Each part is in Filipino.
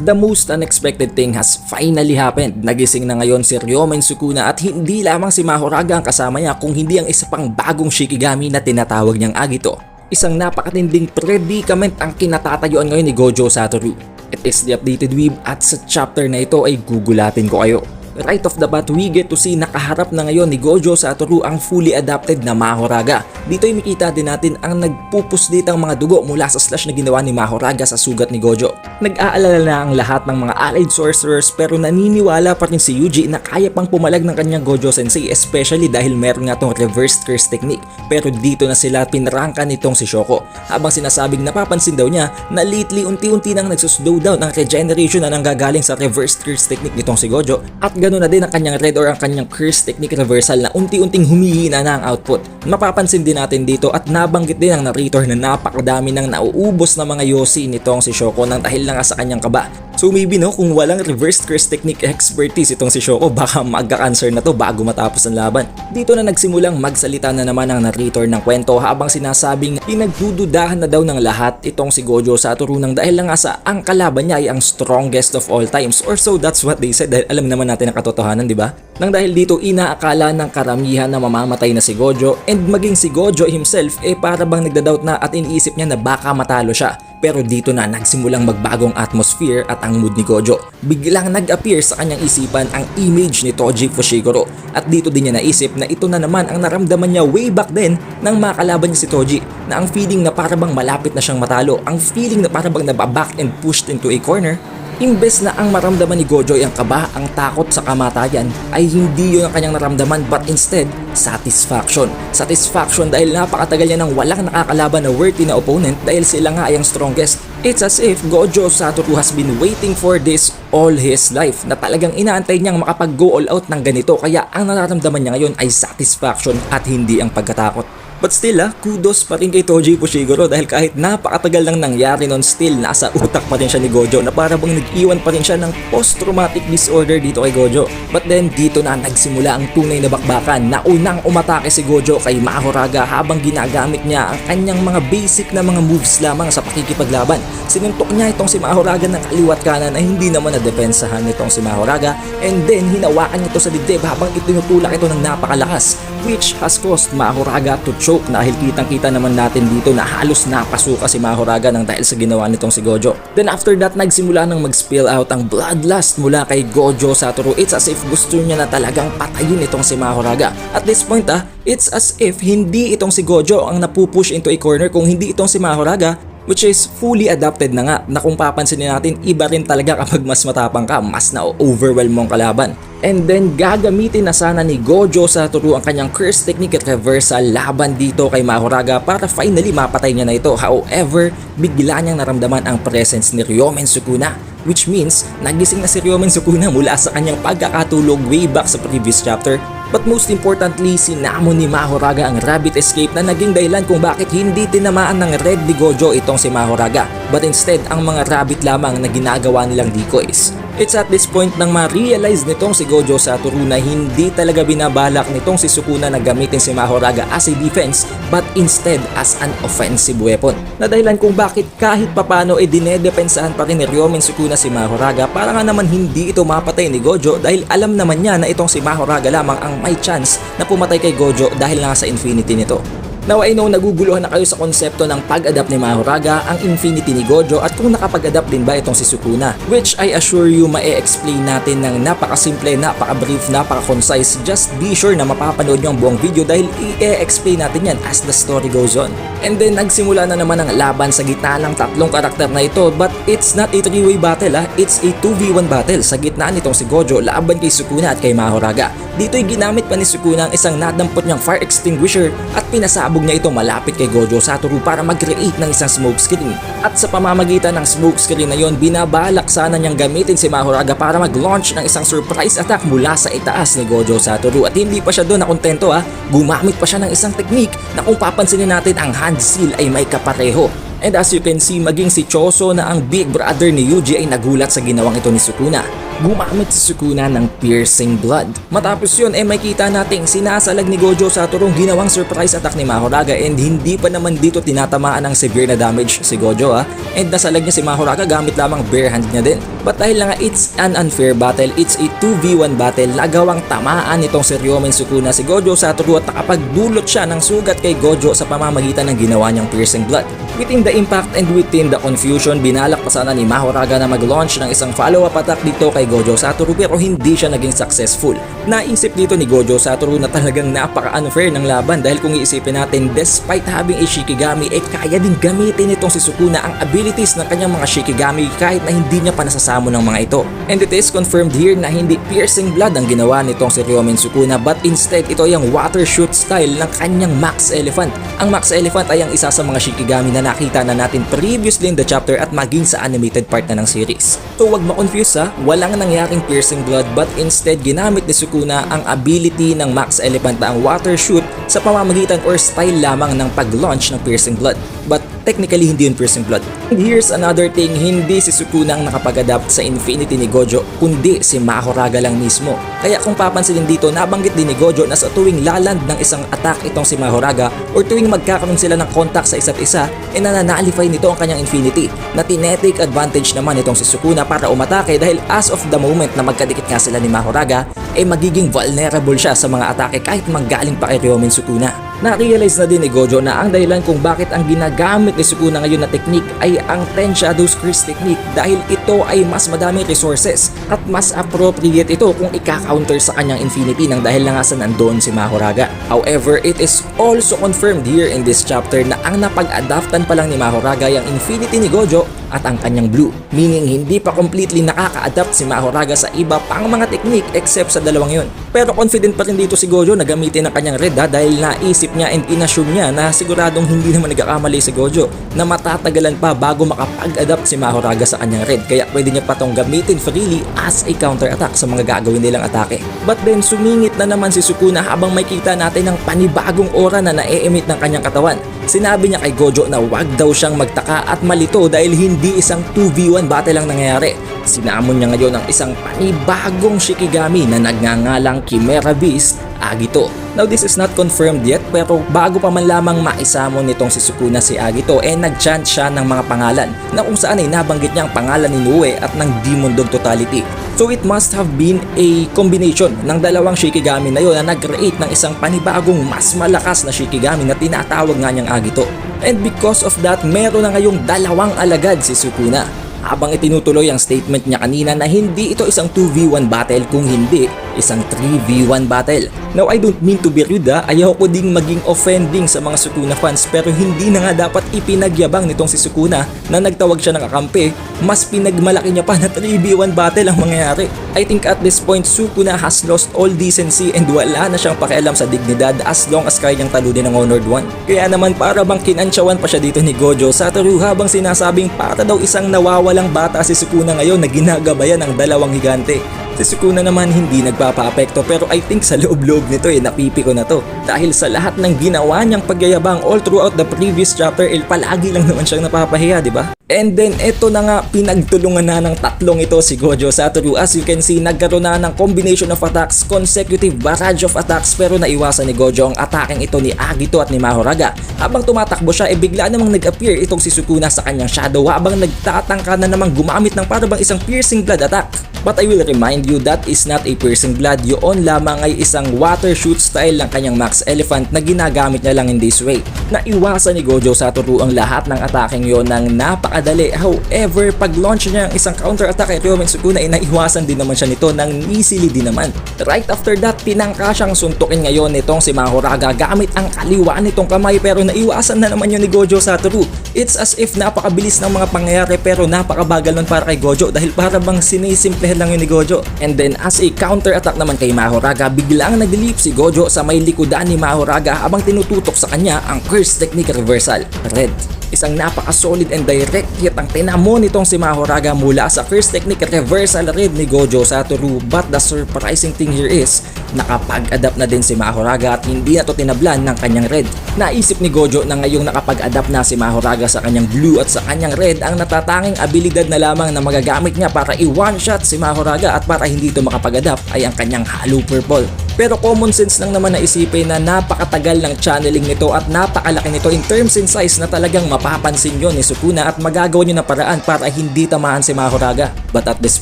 the most unexpected thing has finally happened. Nagising na ngayon si Ryomen Sukuna at hindi lamang si Mahoraga ang kasama niya kung hindi ang isa pang bagong Shikigami na tinatawag niyang Agito. Isang napakatinding predicament ang kinatatayuan ngayon ni Gojo Satoru. It is the updated weeb at sa chapter na ito ay gugulatin ko kayo. Right off the bat, we get to see nakaharap na ngayon ni Gojo Satoru ang fully adapted na Mahoraga. Dito ay makita din natin ang nagpupuslit ang mga dugo mula sa slash na ginawa ni Mahoraga sa sugat ni Gojo. Nag-aalala na ang lahat ng mga allied sorcerers pero naniniwala pa rin si Yuji na kaya pang pumalag ng kanyang Gojo Sensei, especially dahil meron nga tong reversed curse technique. Pero dito na sila pinarangkan nitong si Shoko. Habang sinasabing napapansin daw niya na lately unti-unti nang nagsuslow down ang regeneration na nanggagaling sa reversed curse technique nitong si Gojo. At ganoon na din ang kanyang red or ang kanyang curse technique reversal na unti-unting humihina na ang output. Mapapansin din natin dito at nabanggit din ang narrator na napakadami nang nauubos na mga yosi nitong si Shoko nang dahil lang sa kanyang kaba. So maybe no, kung walang reversed curse technique expertise itong si Shoko, baka magka-cancer na to bago matapos ang laban. Dito na nagsimulang magsalita na naman ang narrator ng kwento habang sinasabing pinagdududahan na daw ng lahat itong si Gojo Satoru nang dahil lang sa ang kalaban niya ay ang strongest of all times, or so that's what they said dahil alam naman natin ang katotohanan, di ba? Nang dahil dito inaakala ng karamihan na mamamatay na si Gojo, and maging si Gojo himself para bang nagdadoubt na at iniisip niya na baka matalo siya. Pero dito na nagsimulang magbagong atmosphere at ang mood ni Gojo. Biglang nag-appear sa kanyang isipan ang image ni Toji Fushiguro. At dito din niya naisip na ito na naman ang naramdaman niya way back then nang makalaban niya si Toji. Na ang feeling na parabang malapit na siyang matalo, ang feeling na parabang nababack and pushed into a corner. Imbes na ang maramdaman ni Gojo ay ang kaba, ang takot sa kamatayan, ay hindi yun ang kanyang naramdaman but instead, satisfaction. Satisfaction dahil napakatagal niya nang walang nakakalaban na worthy na opponent dahil sila nga ay ang strongest. It's as if Gojo Satoru has been waiting for this all his life na talagang inaantay niyang makapag-go all out ng ganito kaya ang nararamdaman niya ngayon ay satisfaction at hindi ang pagkatakot. But still kudos pa rin kay Toji Fushiguro dahil kahit napakatagal nang nangyari nun still nasa utak pa rin siya ni Gojo na parang nag-iwan pa rin siya ng post-traumatic disorder dito kay Gojo. But then dito na nagsimula ang tunay na bakbakan na unang umatake si Gojo kay Mahoraga habang ginagamit niya ang kanyang mga basic na mga moves lamang sa pakikipaglaban. Sinuntok niya itong si Mahoraga ng kaliwat kanan ay hindi naman nadepensahan nitong si Mahoraga, and then hinawakan nito sa dibdib habang itinutulak ito ng napakalakas, which has caused Mahoraga to choke dahil kitang-kita naman natin dito na halos napasuka si Mahoraga nang dahil sa ginawa nitong si Gojo. Then after that nagsimula nang mag-spill out ang bloodlust mula kay Gojo Satoru. It's as if gusto niya na talagang patayin itong si Mahoraga. At this point it's as if hindi itong si Gojo ang napupush into a corner kung hindi itong si Mahoraga, which is fully adapted na nga na kung papansinin natin iba rin talaga kapag mas matapang ka, mas na-overwhelm mong kalaban. And then gagamitin na sana ni Gojo Satoru ang kanyang curse technique at reversal laban dito kay Mahoraga para finally mapatay niya na ito. However, bigla niyang naramdaman ang presence ni Ryomen Sukuna, which means nagising na si Ryomen Sukuna mula sa kanyang pagkakatulog way back sa previous chapter. But most importantly, sinamon ni Mahoraga ang rabbit escape na naging dahilan kung bakit hindi tinamaan ng red ni Gojo itong si Mahoraga, but instead ang mga rabbit lamang na ginagawa nilang decoys. It's at this point nang ma-realize nitong si Gojo Satoru na hindi talaga binabalak nitong si Sukuna na gamitin si Mahoraga as a defense but instead as an offensive weapon. Na dahilan kung bakit kahit papano dinedepensahan pa rin ni Ryomen Sukuna si Mahoraga para nga naman hindi ito mapatay ni Gojo dahil alam naman niya na itong si Mahoraga lamang ang may chance na pumatay kay Gojo dahil nga sa infinity nito. Now I know naguguluhan na kayo sa konsepto ng pag-adapt ni Mahoraga, ang infinity ni Gojo at kung nakapag-adapt din ba itong si Sukuna, which I assure you ma-explain natin ng napakasimple, napaka-brief, napaka-concise. Just be sure na mapapanood nyo ang buong video dahil i-explain natin yan as the story goes on. And then nagsimula na naman ang laban sa gitna ng tatlong karakter na ito, but it's not a 3-way battle it's a 2v1 battle sa gitna nitong si Gojo laban kay Sukuna at kay Mahoraga. Dito'y ginamit pa ni Sukuna ang isang nadampot niyang fire extinguisher at pinasabog niya ito malapit kay Gojo Satoru para mag-create ng isang smoke screen. At sa pamamagitan ng smoke screen na yon, binabalak sana niyang gamitin si Mahoraga para mag-launch ng isang surprise attack mula sa itaas ni Gojo Satoru. At hindi pa siya doon nakontento gumamit pa siya ng isang technique na kung papansinin natin ang hand seal ay may kapareho. And as you can see, maging si Choso na ang big brother ni Yuji ay nagulat sa ginawang ito ni Sukuna. gumamit si Sukuna ng piercing blood. Matapos yun may kita nating sinasalag ni Gojo Satoru ang ginawang surprise attack ni Mahoraga, and hindi pa naman dito tinatamaan ng severe na damage si Gojo and nasalag niya si Mahoraga gamit lamang bare hand niya din. But dahil nga it's an unfair battle, it's a 2v1 battle, nagawang tamaan nitong si Ryomen Sukuna si Gojo Satoru at nakapagdulot siya ng sugat kay Gojo sa pamamagitan ng ginawa niyang piercing blood. Within the impact and within the confusion, binalak pa sana ni Mahoraga na mag-launch ng isang follow-up attack dito kay Gojo Satoru pero hindi siya naging successful. Naisip dito ni Gojo Satoru na talagang napaka-unfair ng laban dahil kung iisipin natin, despite having a Shikigami kaya din gamitin nitong si Sukuna ang abilities ng kanyang mga Shikigami kahit na hindi niya pa nasasamo ng mga ito. And it is confirmed here na hindi piercing blood ang ginawa nitong si Ryomen Sukuna, but instead ito ay ang water shoot style ng kanyang Max Elephant. Ang Max Elephant ay ang isa sa mga Shikigami na nakita na natin previously in the chapter at maging sa animated part na ng series. So wag ma-confuse walang nangyaring piercing blood, but instead ginamit ni Sukuna ang ability ng Max Elephant na ang water shoot sa pamamagitan or style lamang ng pag-launch ng piercing blood. But technically hindi yun piercing blood. And here's another thing, hindi si Sukuna ang nakapag-adapt sa Infinity ni Gojo, kundi si Mahoraga lang mismo. Kaya kung papansinin dito, nabanggit din ni Gojo na sa tuwing laland ng isang attack itong si Mahoraga or tuwing magkakaroon sila ng contact sa isa't isa, nananalify nito ang kanyang Infinity, na tinetake advantage naman itong si Sukuna para umatake dahil as of the moment na magkadikit nga sila ni Mahoraga, magiging vulnerable siya sa mga atake kahit manggaling pa kay Ryomen Sukuna. Na-realize na din ni Gojo na ang dahilan kung bakit ang ginagamit ni Sukuna ngayon na technique ay ang Ten Shadows Curse technique dahil ito ay mas madaming resources at mas appropriate ito kung ika-counter sa kanyang Infinity nang dahil na nga sa nandoon si Mahoraga. However, it is also confirmed here in this chapter na ang napag-adaptan pa lang ni Mahoraga yung Infinity ni Gojo at ang kanyang blue, meaning hindi pa completely nakaka-adapt si Mahoraga sa iba pang mga technique except sa dalawang yun. Pero confident pa rin dito si Gojo na gamitin ang kanyang red dahil naisip niya and inassume niya na siguradong hindi naman nagkakamali si Gojo na matatagalan pa bago makapag-adapt si Mahoraga sa kanyang red, kaya pwede niya pa tong gamitin freely as a counter attack sa mga gagawin nilang atake. But then sumingit na naman si Sukuna habang makita natin ng panibagong aura na na-emit ng kanyang katawan. Sinabi niya kay Gojo na wag daw siyang magtaka at malito dahil hindi isang 2v1 battle ang nangyayari. Sinamon niya ngayon ang isang panibagong Shikigami na nagngangalang Chimera Beast Agito. Now this is not confirmed yet, pero bago pa man lamang maisamon nitong si Sukuna si Agito nag-chant siya ng mga pangalan na kung saan ay nabanggit niya ang pangalan ni Nue at ng Demon Dog Totality. So it must have been a combination ng dalawang Shikigami na yun na nag-create ng isang panibagong mas malakas na Shikigami na tinatawag nga niyang Agito. And because of that, meron na ngayong dalawang alagad si Sukuna. Habang itinutuloy ang statement niya kanina na hindi ito isang 2v1 battle kung hindi isang 3v1 battle. Now I don't mean to be rude ayaw ko ding maging offending sa mga Sukuna fans, pero hindi na nga dapat ipinagyabang nitong si Sukuna na nagtawag siya ng kakampi, mas pinagmalaki niya pa na 3v1 battle ang mangyayari. I think at this point Sukuna has lost all decency and wala na siyang pakialam sa dignidad as long as kaya niyang talunin ng Honored One. Kaya naman para bang kinantsawan pa siya dito ni Gojo Satoru habang sinasabing para daw isang nawawalang bata si Sukuna ngayon na ginagabayan ng dalawang higante. Si Sukuna naman hindi nagpapa-apekto, pero I think sa loob-loob nito napipiko na to. Dahil sa lahat ng ginawa niyang pagyayabang all throughout the previous chapter, palagi lang naman siyang napapahiya, di ba? And then eto na nga, pinagtulungan na ng tatlong ito si Gojo Satoru. As you can see, nagkaroon na ng combination of attacks, consecutive barrage of attacks, pero naiwasan ni Gojo ang ataking ito ni Agito at ni Mahoraga. Habang tumatakbo siya, bigla namang nag-appear itong si Sukuna sa kanyang shadow habang nagtatangka na namang gumamit ng parabang isang piercing blood attack. But I will remind you that is not a piercing blood, yun lamang ay isang water shoot style ng kanyang Max Elephant na ginagamit niya lang in this way. Naiwasan ni Gojo Satoru ang lahat ng ataking yon ng napakadali. However, pag launch niya ang isang counter attack kay Ryomen Sukuna naiwasan din naman siya nito ng easily din naman. Right after that, tinangka siyang suntukin ngayon nitong si Mahoraga gamit ang kaliwa nitong kamay, pero naiwasan na naman yun ni Gojo Satoru. It's as if napakabilis ng mga pangyayari pero napakabagal nun para kay Gojo dahil para bang sinisimple lang yun ni Gojo. And then as a counter attack naman kay Mahoraga, biglang nag-leap si Gojo sa may likudan ni Mahoraga habang tinututok sa kanya ang curse technique reversal, red. Isang napaka-solid and direct hit ang tinamo nitong si Mahoraga mula sa first technique reversal red ni Gojo Satoru, but the surprising thing here is nakapag-adapt na din si Mahoraga at hindi na to tinablan ng kanyang red. Naisip ni Gojo na ngayong nakapag-adapt na si Mahoraga sa kanyang blue at sa kanyang red, ang natatanging abilidad na lamang na magagamit niya para i-one shot si Mahoraga at para hindi ito makapag-adapt ay ang kanyang halo purple. Pero common sense lang naman na isipin na napakatagal ng channeling nito at napakalaki nito in terms and size na talagang mapapansin nyo ni Sukuna at magagawa nyo ng paraan para hindi tamaan si Mahoraga. But at this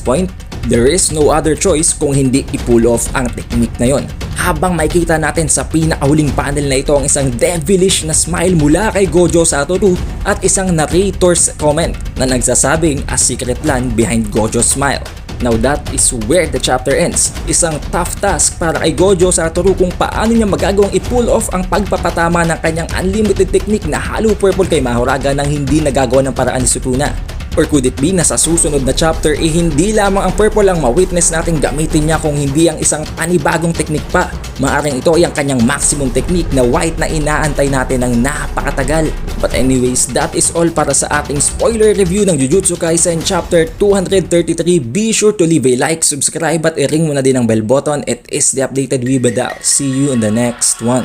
point, there is no other choice kung hindi i-pull off ang technique na yon. Habang makikita natin sa pinakahuling panel na ito ang isang devilish na smile mula kay Gojo Satoru at isang narrator's comment na nagsasabing a secret plan behind Gojo's smile. Now that is where the chapter ends. Isang tough task para kay Gojo Satoru kung paano niya magagawang i-pull off ang pagpapatama ng kanyang unlimited technique na halo purple kay Mahoraga nang hindi nagagawa ng paraan ni Sukuna. Or could it be na sa susunod na chapter hindi lamang ang purple ang ma-witness natin gamitin niya kung hindi ang isang panibagong technique pa. Maaring ito ay ang kanyang maximum technique na white na inaantay natin ng napakatagal. But anyways, that is all para sa ating spoiler review ng Jujutsu Kaisen chapter 233. Be sure to leave a like, subscribe at i-ring mo na din ang bell button. It is the updated Weebadao. See you in the next one.